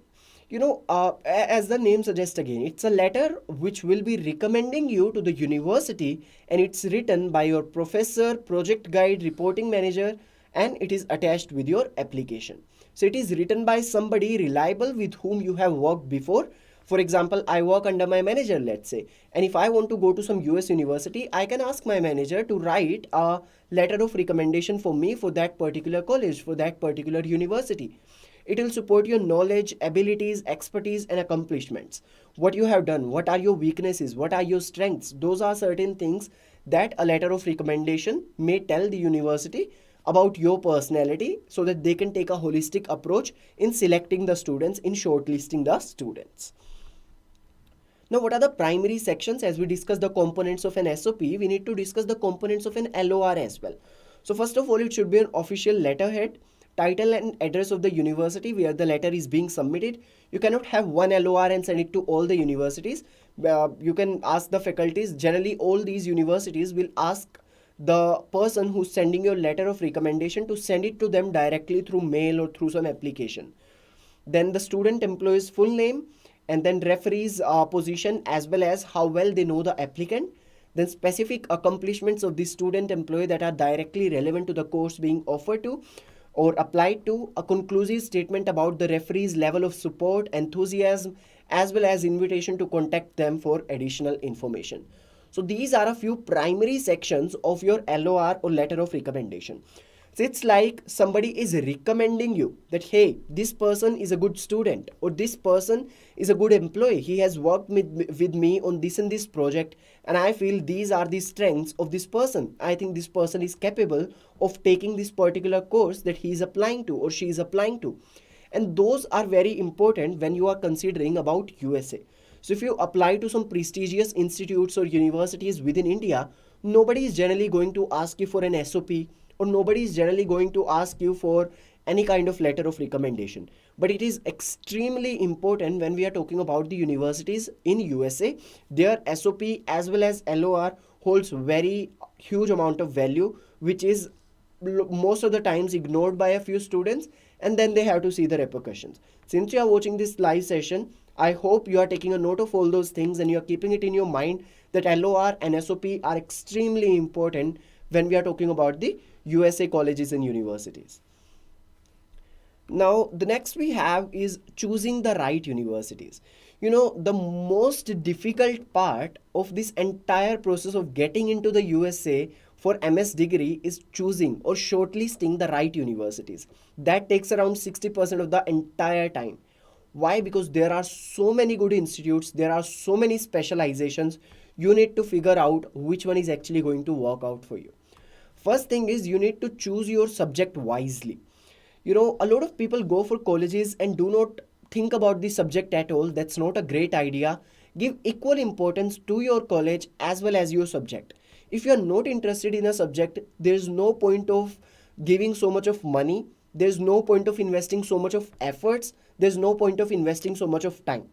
As the name suggests, again, it's a letter which will be recommending you to the university, and it's written by your professor, project guide, reporting manager, and it is attached with your application. So it is written by somebody reliable with whom you have worked before. For example, I work under my manager, let's say, and if I want to go to some US university, I can ask my manager to write a letter of recommendation for me for that particular college, for that particular university. It will support your knowledge, abilities, expertise, and accomplishments. What you have done, what are your weaknesses, what are your strengths. Those are certain things that a letter of recommendation may tell the university about your personality, so that they can take a holistic approach in selecting the students, in shortlisting the students. Now, what are the primary sections? As we discuss the components of an SOP, we need to discuss the components of an LOR as well. So first of all, it should be an official letterhead, title and address of the university where the letter is being submitted. You cannot have one LOR and send it to all the universities. You can ask the faculties. Generally, all these universities will ask the person who's sending your letter of recommendation to send it to them directly through mail or through some application. Then the student employee's full name, and then referee's position, as well as how well they know the applicant. Then specific accomplishments of the student employee that are directly relevant to the course being offered to or applied to. A conclusive statement about the referee's level of support, enthusiasm, as well as invitation to contact them for additional information. So these are a few primary sections of your LOR or letter of recommendation. So it's like somebody is recommending you that, hey, this person is a good student, or this person is a good employee. He has worked with me on this and this project, and I feel these are the strengths of this person. I think this person is capable of taking this particular course that he is applying to or she is applying to. And those are very important when you are considering about USA. So if you apply to some prestigious institutes or universities within India, nobody is generally going to ask you for an SOP, or nobody is generally going to ask you for any kind of letter of recommendation. But it is extremely important when we are talking about the universities in USA. Their SOP as well as LOR holds very huge amount of value, which is most of the times ignored by a few students, and then they have to see the repercussions. Since you are watching this live session, I hope you are taking a note of all those things and you are keeping it in your mind that LOR and SOP are extremely important when we are talking about the USA colleges and universities. Now, the next we have is choosing the right universities. The most difficult part of this entire process of getting into the USA for MS degree is choosing or shortlisting the right universities. That takes around 60% of the entire time. Why? Because there are so many good institutes, there are so many specializations. You need to figure out which one is actually going to work out for you. First thing is you need to choose your subject wisely. A lot of people go for colleges and do not think about the subject at all. That's not a great idea. Give equal importance to your college as well as your subject. If you are not interested in a subject, there's no point of giving so much of money. There's no point of investing so much of efforts. There's no point of investing so much of time.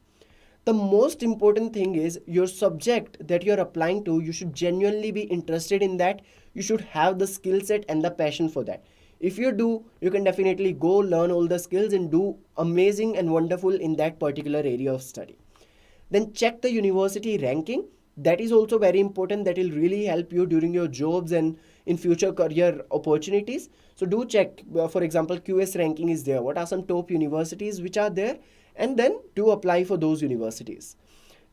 The most important thing is your subject that you're applying to, you should genuinely be interested in that. You should have the skill set and the passion for that. If you do, you can definitely go learn all the skills and do amazing and wonderful in that particular area of study. Then check the university ranking. That is also very important. That will really help you during your jobs and in future career opportunities. So do check, for example, QS ranking is there. What are some top universities which are there? And then do apply for those universities.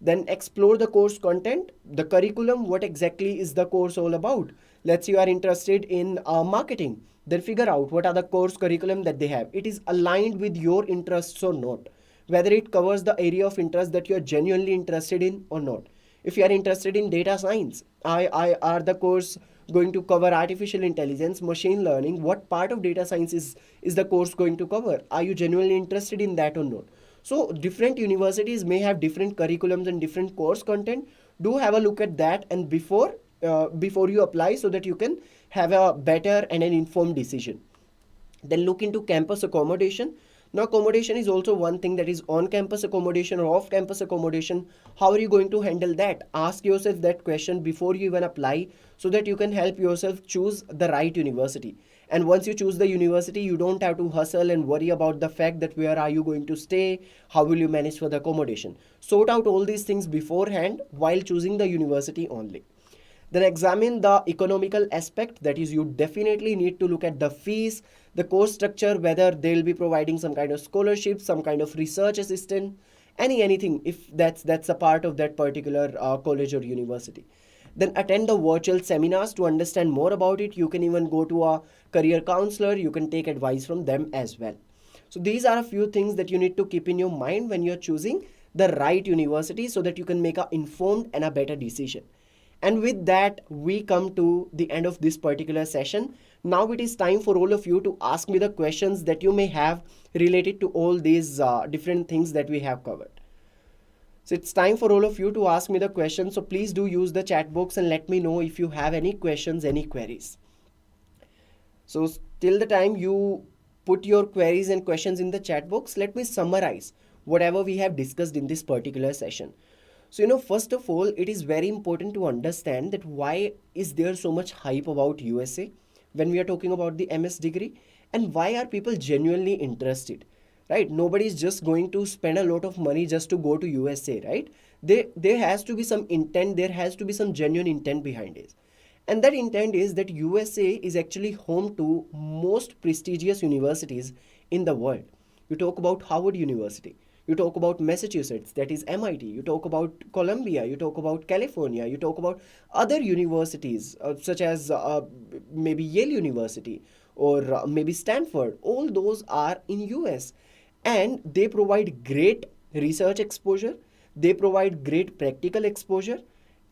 Then explore the course content, the curriculum, what exactly is the course all about. Let's say you are interested in marketing. Then figure out what are the course curriculum that they have. It is aligned with your interests or not. Whether it covers the area of interest that you are genuinely interested in or not. If you are interested in data science, are the course going to cover artificial intelligence, machine learning? What part of data science is the course going to cover? Are you genuinely interested in that or not? So different universities may have different curriculums and different course content. Do have a look at that and before you apply, so that you can have a better and an informed decision. Then look into campus accommodation. Now accommodation is also one thing, that is on campus accommodation or off campus accommodation. How are you going to handle that? Ask yourself that question before you even apply, so that you can help yourself choose the right university. And once you choose the university, you don't have to hustle and worry about the fact that where are you going to stay, how will you manage for the accommodation. Sort out all these things beforehand while choosing the university only. Then examine the economical aspect. That is, you definitely need to look at the fees, the course structure, whether they'll be providing some kind of scholarship, some kind of research assistant, anything, if that's a part of that particular college or university. Then attend the virtual seminars to understand more about it. You can even go to a career counselor. You can take advice from them as well. So these are a few things that you need to keep in your mind when you're choosing the right university, so that you can make an informed and a better decision. And with that, we come to the end of this particular session. Now it is time for all of you to ask me the questions that you may have related to all these different things that we have covered. So it's time for all of you to ask me the questions. So please do use the chat box and let me know if you have any questions, any queries. So till the time you put your queries and questions in the chat box, let me summarize whatever we have discussed in this particular session. So, first of all, it is very important to understand that why is there so much hype about USA when we are talking about the MS degree, and why are people genuinely interested, right? Nobody is just going to spend a lot of money just to go to USA, right? There has to be some intent, there has to be some genuine intent behind it. And that intent is that USA is actually home to most prestigious universities in the world. You talk about Harvard University. You talk about Massachusetts, that is MIT. You talk about Columbia. You talk about California. You talk about other universities such as maybe Yale University or maybe Stanford. All those are in US, and they provide great research exposure. They provide great practical exposure,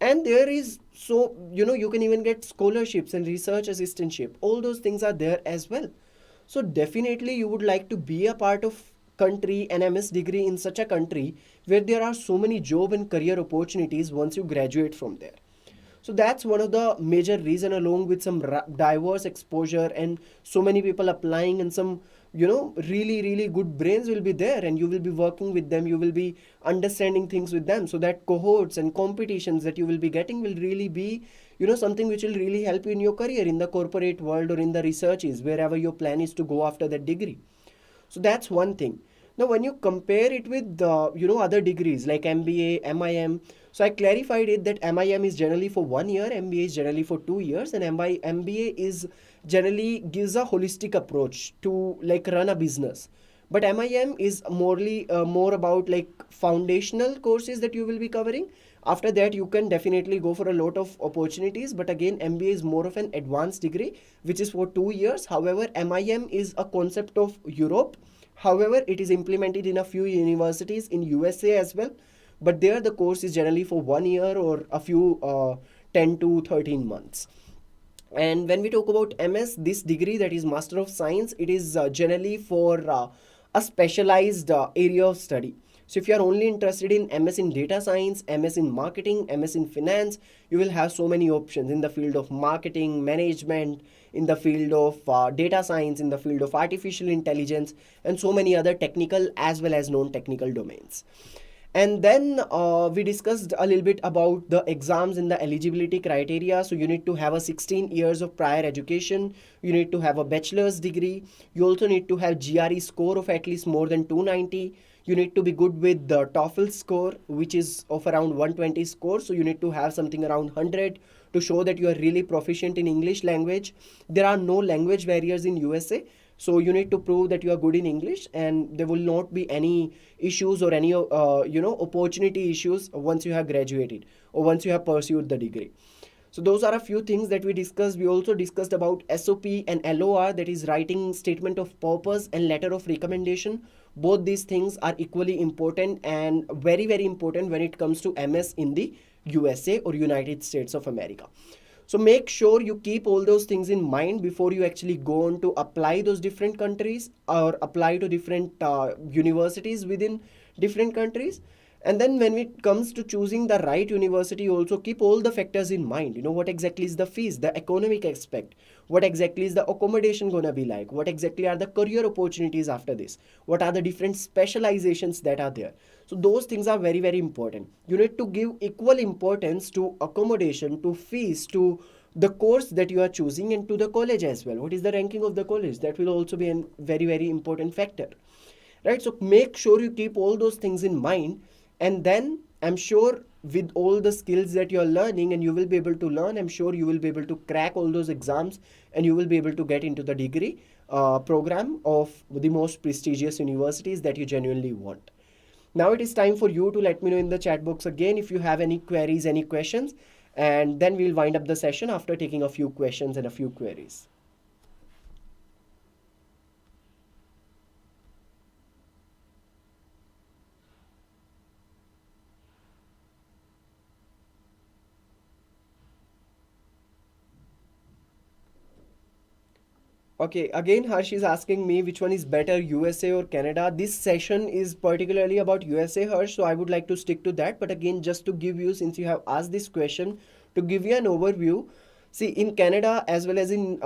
and there is you can even get scholarships and research assistantship. All those things are there as well. So definitely you would like to be a part of country, an MS degree in such a country where there are so many job and career opportunities once you graduate from there. So that's one of the major reason, along with some diverse exposure and so many people applying, and some really really good brains will be there, and you will be working with them, you will be understanding things with them, so that cohorts and competitions that you will be getting will really be something which will really help you in your career in the corporate world or in the researches, wherever your plan is to go after that degree. So that's one thing. Now when you compare it with the other degrees like MBA, MIM, so I clarified it that MIM is generally for 1 year, MBA is generally for 2 years, and MBA is generally gives a holistic approach to like run a business. But MIM is more about like foundational courses that you will be covering. After that, you can definitely go for a lot of opportunities. But again, MBA is more of an advanced degree, which is for 2 years. However, MIM is a concept of Europe. However, it is implemented in a few universities in USA as well. But there, the course is generally for 1 year or a few 10 to 13 months. And when we talk about MS, this degree that is Master of Science, it is generally for a specialized area of study. So if you are only interested in MS in data science, MS in marketing, MS in finance, you will have so many options in the field of marketing, management, in the field of data science, in the field of artificial intelligence, and so many other technical as well as non-technical domains. And then we discussed a little bit about the exams in the eligibility criteria. So you need to have a 16 years of prior education. You need to have a bachelor's degree. You also need to have GRE score of at least more than 290. You need to be good with the TOEFL score, which is of around 120 score. So you need to have something around 100 to show that you are really proficient in English language. There are no language barriers in USA. So you need to prove that you are good in English, and there will not be any issues or any opportunity issues once you have graduated or once you have pursued the degree. So those are a few things that we discussed. We also discussed about SOP and LOR, that is writing statement of purpose and letter of recommendation. Both these things are equally important and very very important when it comes to MS in the USA or United States of America. So make sure you keep all those things in mind before you actually go on to apply those different countries or apply to different universities within different countries. And then when it comes to choosing the right university, also keep all the factors in mind. What exactly is the fees, the economic aspect, what exactly is the accommodation gonna be like, what exactly are the career opportunities after this, what are the different specializations that are there. So those things are very very important. You need to give equal importance to accommodation, to fees, to the course that you are choosing, and to the college as well. What is the ranking of the college? That will also be a very very important factor, right? So make sure you keep all those things in mind, and then I'm sure with all the skills that you're learning and you will be able to learn, I'm sure you will be able to crack all those exams, and you will be able to get into the degree program of the most prestigious universities that you genuinely want. Now it is time for you to let me know in the chat box again if you have any queries, any questions, and then we'll wind up the session after taking a few questions and a few queries. Okay, again, Harsh is asking me which one is better, USA or Canada. This session is particularly about USA, Harsh, so I would like to stick to that. But again, just to give you, since you have asked this question, to give you an overview, see, in Canada as well as in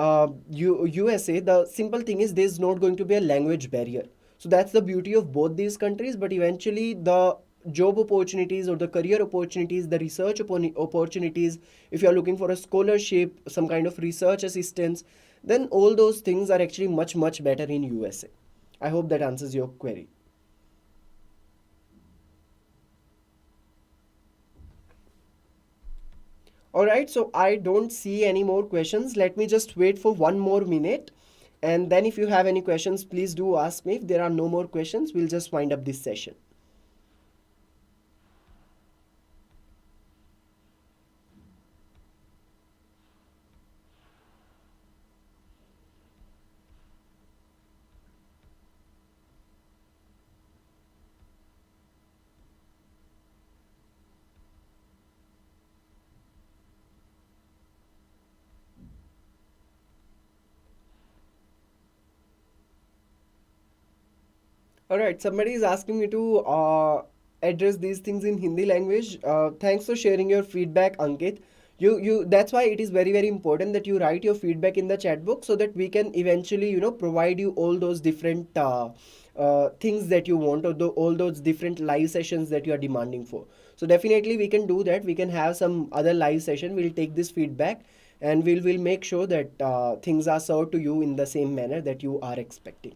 USA, the simple thing is there's not going to be a language barrier. So that's the beauty of both these countries. But eventually, the job opportunities or the career opportunities, the research opportunities, if you're looking for a scholarship, some kind of research assistance, then all those things are actually much much better in USA. I hope that answers your query. All right, so I don't see any more questions. Let me just wait for 1 more minute, and then if you have any questions, please do ask me. If there are no more questions, we'll just wind up this session. All right, somebody is asking me to address these things in Hindi language. Thanks for sharing your feedback, Ankit. you that's why it is very very important that you write your feedback in the chat box, so that we can eventually, provide you all those different things that you want, or all those different live sessions that you are demanding for. So definitely we can do that. We can have some other live session. We'll take this feedback and we'll make sure that things are served to you in the same manner that you are expecting.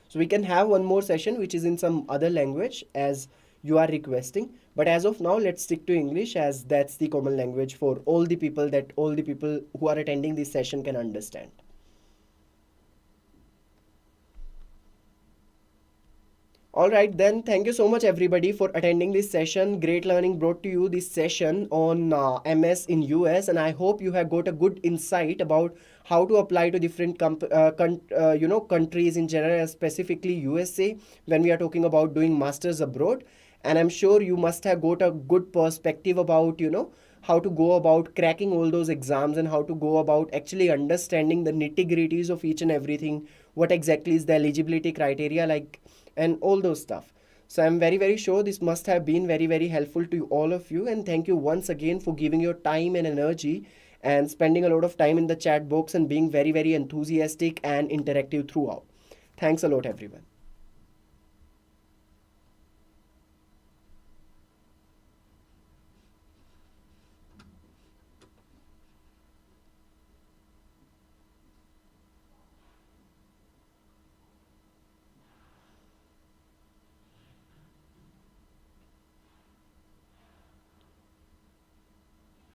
So we can have one more session which is in some other language as you are requesting. But as of now, let's stick to English, as that's the common language for all the people, that all the people who are attending this session can understand. All right, then thank you so much everybody for attending this session. Great Learning brought to you this session on MS in US, and I hope you have got a good insight about how to apply to different countries in general, specifically USA, when we are talking about doing masters abroad. And I'm sure you must have got a good perspective about how to go about cracking all those exams, and how to go about actually understanding the nitty-gritties of each and everything, what exactly is the eligibility criteria like, and all those stuff. So I'm very very sure this must have been very very helpful to all of you, and thank you once again for giving your time and energy and spending a lot of time in the chat box and being very very enthusiastic and interactive throughout. Thanks a lot everyone.